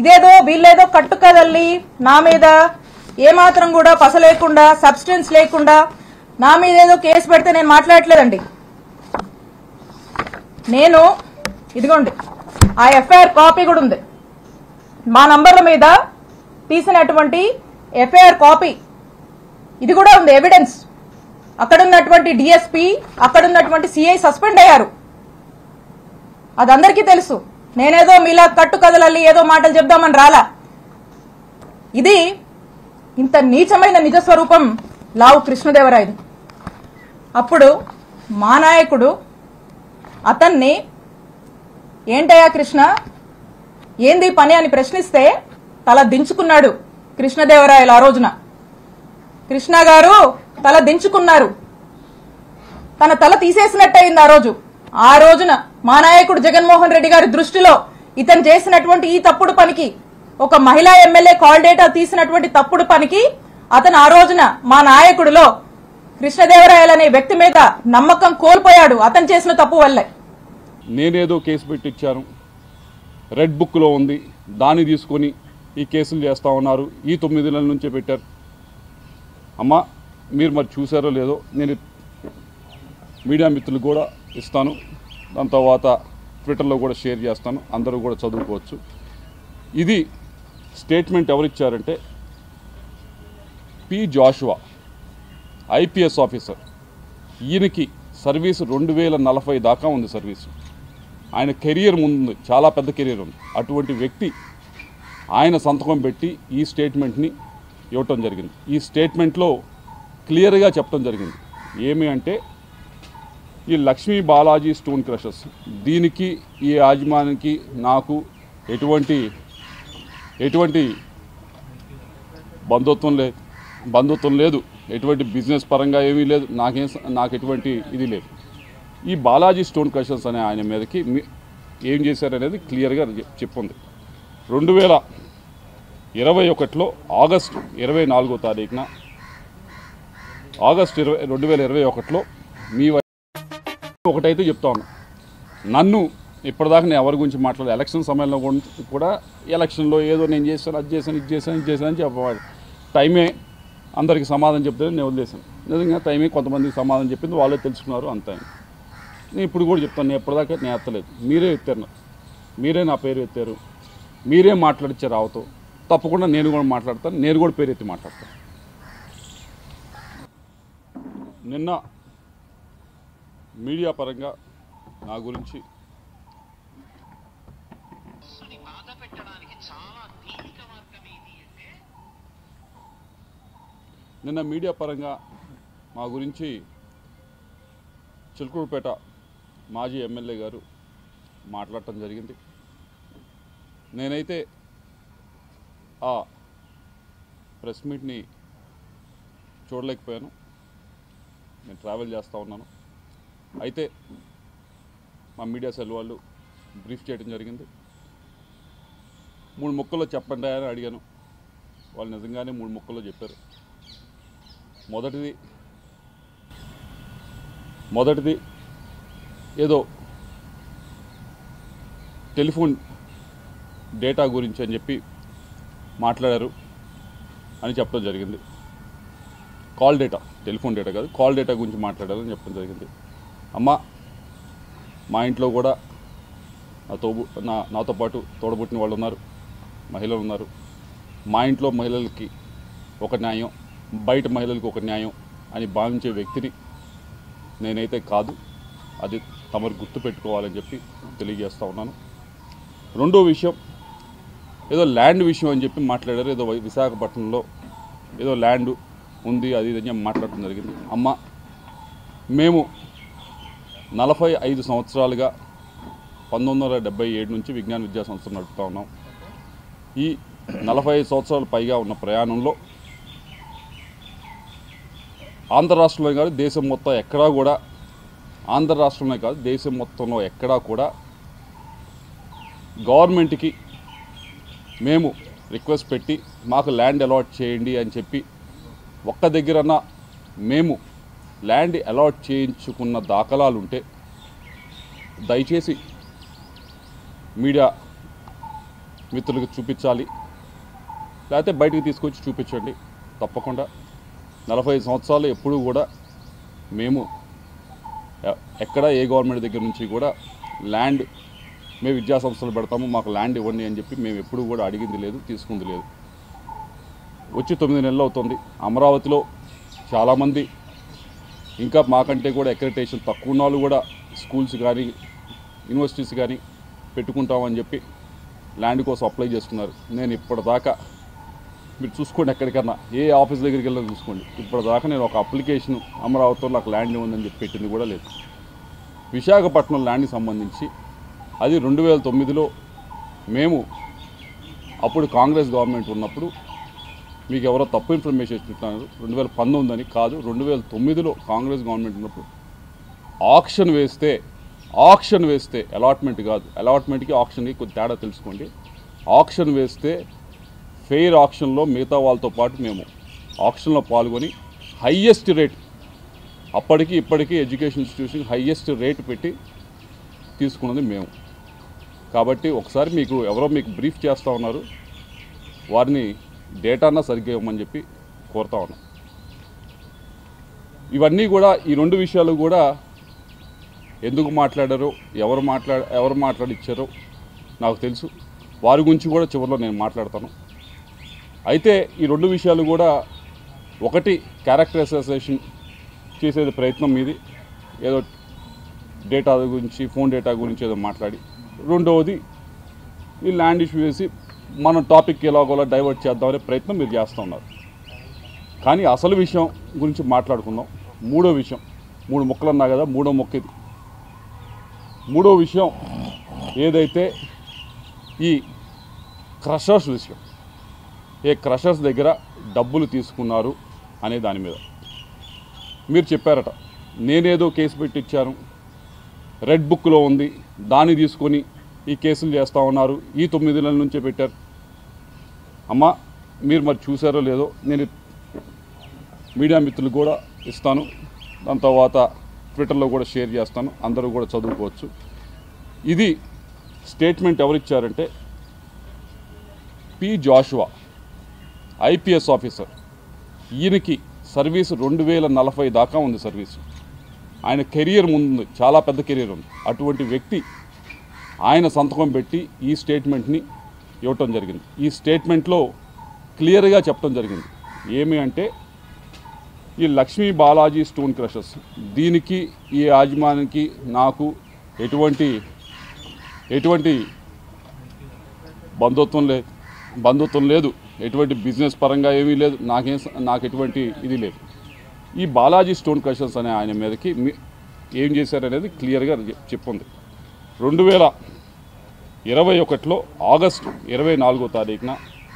ఇదేదో వీళ్ళేదో కట్టుకదల్లి నా మీద ఏమాత్రం కూడా పస లేకుండా సబ్స్టెన్స్ లేకుండా నా మీద ఏదో కేసు పెడితే నేను మాట్లాడట్లేదండి. నేను ఇదిగోండి ఆ ఎఫ్ఐఆర్ కాపీ కూడా ఉంది. మా నంబర్ల మీద తీసినటువంటి ఎఫ్ఐఆర్ కాపీ ఇది కూడా ఉంది, ఎవిడెన్స్. అక్కడున్నటువంటి డిఎస్పీ అక్కడున్నటువంటి సిఐ సస్పెండ్ అయ్యారు. అది అందరికీ తెలుసు. నేనేదో మీలా కట్టు కదలల్లి ఏదో మాటలు చెప్దామని రాలా. ఇది ఇంత నీచమైన నిజస్వరూపం లావు కృష్ణదేవరాయది. అప్పుడు మా నాయకుడు అతన్ని ఏంటయ్యా కృష్ణ ఏంది పని అని ప్రశ్నిస్తే తల దించుకున్నాడు కృష్ణదేవరాయలు. ఆ రోజున కృష్ణ గారు తల దించుకున్నారు. తన తల తీసేసినట్టయింది ఆ రోజు. ఆ రోజున మా నాయకుడు జగన్మోహన్ రెడ్డి గారి దృష్టిలో ఇతను చేసినటువంటి ఈ తప్పుడు పనికి, ఒక మహిళా ఎమ్మెల్యే కాల్ డేటా తీసినటువంటి తప్పుడు పనికి అతను ఆ రోజున మా నాయకుడిలో కృష్ణదేవరాయలు అనే వ్యక్తి మీద నమ్మకం కోల్పోయాడు అతను చేసిన తప్పు వల్లే. నేనేదో కేసు పెట్టించాను, రెడ్ బుక్లో ఉంది, దాన్ని తీసుకొని ఈ కేసులు చేస్తూ ఉన్నారు. ఈ 9 నెలల నుంచే పెట్టారు. అమ్మా మీరు మరి చూసారో లేదో, నేను మీడియా మిత్రులు కూడా ఇస్తాను, దాని తర్వాత ట్విట్టర్లో కూడా షేర్ చేస్తాను, అందరూ కూడా చదువుకోవచ్చు. ఇది స్టేట్మెంట్ ఎవరిచ్చారంటే పి జాషువా, ఐపీఎస్ ఆఫీసర్. ఈయనకి సర్వీసు 2040 దాకా ఉంది సర్వీసు. ఆయన కెరియర్ ముందు చాలా పెద్ద కెరియర్ ఉంది. అటువంటి వ్యక్తి ఆయన సంతకం పెట్టి ఈ స్టేట్మెంట్ని ఇవ్వటం జరిగింది. ఈ స్టేట్మెంట్లో క్లియర్గా చెప్పడం జరిగింది. ఏమి అంటే ఈ లక్ష్మీ బాలాజీ స్టోన్ క్రషర్స్ దీనికి ఈ యాజమానికి నాకు ఎటువంటి బంధుత్వం లేదు, ఎటువంటి బిజినెస్ పరంగా ఏమీ లేదు, నాకు ఎటువంటి ఇది లేదు. ఈ బాలాజీ స్టోన్ క్రషర్స్ అనే ఆయన మీదకి ఏం చేశారనేది క్లియర్గా చెప్పుంది. 2021లో ఆగస్టు 24వ తారీఖున 2021లో మీ ఒకటైతే చెప్తా ఉన్నా, నన్ను ఇప్పటిదాకా నేను ఎవరి గురించి మాట్లాడలేదు. ఎలక్షన్ సమయంలో కూడా ఎలక్షన్లో ఏదో నేను చేశాను, అది చేశాను, ఇది చేశాను అని చెప్పేవాడు. టైమే అందరికీ సమాధానం చెప్తే నేను వదిలేశాను. నిజంగా టైమే కొంతమందికి సమాధానం చెప్పింది, వాళ్ళే తెలుసుకున్నారు అంతే. నేను ఇప్పుడు కూడా చెప్తాను, నేను ఎప్పటిదాకా నేను ఎత్తలేదు, మీరే ఎత్తారు, మీరే నా పేరు ఎత్తారు, మీరే మాట్లాడిచ్చారు రావుతో. తప్పకుండా నేను కూడా మాట్లాడతాను, నేను కూడా పేరు ఎత్తి మాట్లాడతాను. నిన్న మీడియా పరంగా నా గురించి మా గురించి చిలుకూరుపేట మాజీ ఎమ్మెల్యే గారు మాట్లాడటం జరిగింది. నేనైతే ఆ ప్రెస్ మీట్ని చూడలేకపోయాను, నేను ట్రావెల్ చేస్తూ ఉన్నాను. అయితే మా మీడియా సెల్ వాళ్ళు బ్రీఫ్ చేయడం జరిగింది. 3 ముక్కల్లో చెప్పండి అని అడిగాను. వాళ్ళు నిజంగానే 3 ముక్కల్లో చెప్పారు. మొదటిది ఏదో టెలిఫోన్ డేటా గురించి అని చెప్పి మాట్లాడారు అని చెప్పడం జరిగింది. కాల్ డేటా, టెలిఫోన్ డేటా కాదు, కాల్ డేటా గురించి మాట్లాడారని చెప్పడం జరిగింది. అమ్మ మా ఇంట్లో కూడా నాతో పాటు తోడబుట్టిన వాళ్ళు ఉన్నారు, మహిళలు ఉన్నారు. మా ఇంట్లో మహిళలకి ఒక న్యాయం, బయట మహిళలకు ఒక న్యాయం అని భావించే వ్యక్తిని నేనైతే కాదు. అది తమరు గుర్తు పెట్టుకోవాలని చెప్పి తెలియజేస్తూ ఉన్నాను. రెండో విషయం, ఏదో ల్యాండ్ విషయం అని చెప్పి మాట్లాడారు. ఏదో విశాఖపట్నంలో ఏదో ల్యాండ్ ఉంది అది ఇది అని మాట్లాడటం జరిగింది. అమ్మ మేము 45 సంవత్సరాలుగా 1977 నుంచి విజ్ఞాన విద్యా సంస్థలు నడుపుతూ ఉన్నాం. ఈ 45 సంవత్సరాలు పైగా ఉన్న ప్రయాణంలో ఆంధ్ర రాష్ట్రంలో కాదు దేశం మొత్తం ఎక్కడా కూడా, ఆంధ్ర రాష్ట్రంలో కాదు దేశం మొత్తంలో ఎక్కడా కూడా గవర్నమెంట్కి మేము రిక్వెస్ట్ పెట్టి మాకు ల్యాండ్ అలాట్ చేయండి అని చెప్పి ఒక్క దగ్గరన్నా మేము ల్యాండ్ అలాట్ చేయించుకున్న దాఖలాలు ఉంటే దయచేసి మిత్రులకు చూపించాలి, లేకపోతే బయటకు తీసుకొచ్చి చూపించండి. తప్పకుండా 45 సంవత్సరాలు ఎప్పుడూ కూడా మేము ఎక్కడ ఏ గవర్నమెంట్ దగ్గర నుంచి కూడా ల్యాండ్ మేము విద్యా సంస్థలు పెడతాము, మాకు ల్యాండ్ ఇవ్వండి అని చెప్పి మేము ఎప్పుడూ కూడా అడిగింది లేదు, తీసుకుంది లేదు. వచ్చి 9 నెలలు అవుతుంది. అమరావతిలో చాలామంది ఇంకా మాకంటే కూడా అక్రెడిటేషన్ తక్కువ ఉన్న వాళ్ళు కూడా స్కూల్స్ కానీ యూనివర్సిటీస్ కానీ పెట్టుకుంటామని చెప్పి ల్యాండ్ కోసం అప్లై చేస్తున్నారు. నేను ఇప్పటిదాకా మీరు చూసుకోండి, ఎక్కడికన్నా ఏ ఆఫీస్ దగ్గరికి వెళ్ళి చూసుకోండి, ఇప్పటిదాకా నేను ఒక అప్లికేషన్ అమరావతిలో నాకు ల్యాండ్ ఉందని చెప్పి పెట్టింది కూడా లేదు. విశాఖపట్నం ల్యాండ్కి సంబంధించి అది 2009లో మేము అప్పుడు కాంగ్రెస్ గవర్నమెంట్ ఉన్నప్పుడు మీకు ఎవరో తప్పు ఇన్ఫర్మేషన్ ఇస్తున్నారు, 2019 అని కాదు, 2009లో కాంగ్రెస్ గవర్నమెంట్ ఉన్నప్పుడు ఆక్షన్ వేస్తే అలాట్మెంట్ కాదు, అలాట్మెంట్కి ఆక్షన్కి కొద్ది తేడా తెలుసుకోండి. ఆక్షన్ వేస్తే ఫెయిర్ ఆక్షన్లో మిగతా వాళ్ళతో పాటు మేము ఆక్షన్లో పాల్గొని హయ్యెస్ట్ రేట్, అప్పటికి ఇప్పటికీ ఎడ్యుకేషన్ ఇన్స్టిట్యూషన్ హయ్యెస్ట్ రేట్ పెట్టి తీసుకున్నది మేము. కాబట్టి ఒకసారి ఎవరో మీకు బ్రీఫ్ చేస్తూ ఉన్నారు, వారిని డేటానా సరిగ్గా ఇవ్వమని చెప్పి కోరుతా ఉన్నాం. ఇవన్నీ కూడా ఈ 2 విషయాలు కూడా ఎందుకు మాట్లాడారో ఎవరు మాట్లాడిచ్చారో నాకు తెలుసు. వారి గురించి కూడా చివరిలో నేను మాట్లాడతాను. అయితే ఈ 2 విషయాలు కూడా, ఒకటి క్యారెక్టర్ అసోసియేషన్ చేసేది ప్రయత్నం మీది, ఏదో డేటా గురించి ఫోన్ డేటా గురించి ఏదో మాట్లాడి, రెండవది ఈ ల్యాండ్ ఇష్యూ వేసి మనం టాపిక్ ఎలాగోలా డైవర్ట్ చేద్దామనే ప్రయత్నం మీరు చేస్తూ ఉన్నారు. కానీ అసలు విషయం గురించి మాట్లాడుకుందాం. 3వ విషయం, 3 ముక్కలు అన్నా కదా, 3వ ముక్క ఇది. 3వ విషయం ఏదైతే ఈ క్రషర్స్ విషయం, ఏ క్రషర్స్ దగ్గర డబ్బులు తీసుకున్నారు అనే దాని మీద మీరు చెప్పారట, నేనేదో కేసు పెట్టించాను, రెడ్ బుక్లో ఉంది, దాన్ని తీసుకొని ఈ కేసులు చేస్తూ ఉన్నారు, ఈ 9 నెలల నుంచే పెట్టారు. అమ్మ మీరు మరి చూసారో లేదో, నేను మీడియా మిత్రులకు కూడా ఇస్తాను, దాని తర్వాత ట్విట్టర్లో కూడా షేర్ చేస్తాను, అందరూ కూడా చదువుకోవచ్చు. ఇది స్టేట్మెంట్ ఎవరిచ్చారంటే పి జాషువా, ఐపీఎస్ ఆఫీసర్. ఈయనకి సర్వీసు 2040 దాకా ఉంది సర్వీసు. ఆయన కెరియర్ ముందు చాలా పెద్ద కెరియర్ ఉంది. అటువంటి వ్యక్తి ఆయన సంతకం పెట్టి ఈ స్టేట్మెంట్ని ఇవ్వటం జరిగింది. ఈ స్టేట్మెంట్లో క్లియర్గా చెప్పడం జరిగింది. ఏమి అంటే ఈ లక్ష్మీ బాలాజీ స్టోన్ క్రషర్స్, దీనికి ఈ యాజమాన్యానికి నాకు ఎటువంటి బంధుత్వం లేదు, ఎటువంటి బిజినెస్ పరంగా ఏమీ లేదు, నాకు ఎటువంటి ఇది లేదు. ఈ బాలాజీ స్టోన్ క్రషర్స్ అనే ఆయన మీదకి ఏం చేశారనేది క్లియర్గా చెప్పుంది. 2021లో ఆగస్టు 24వ తారీఖున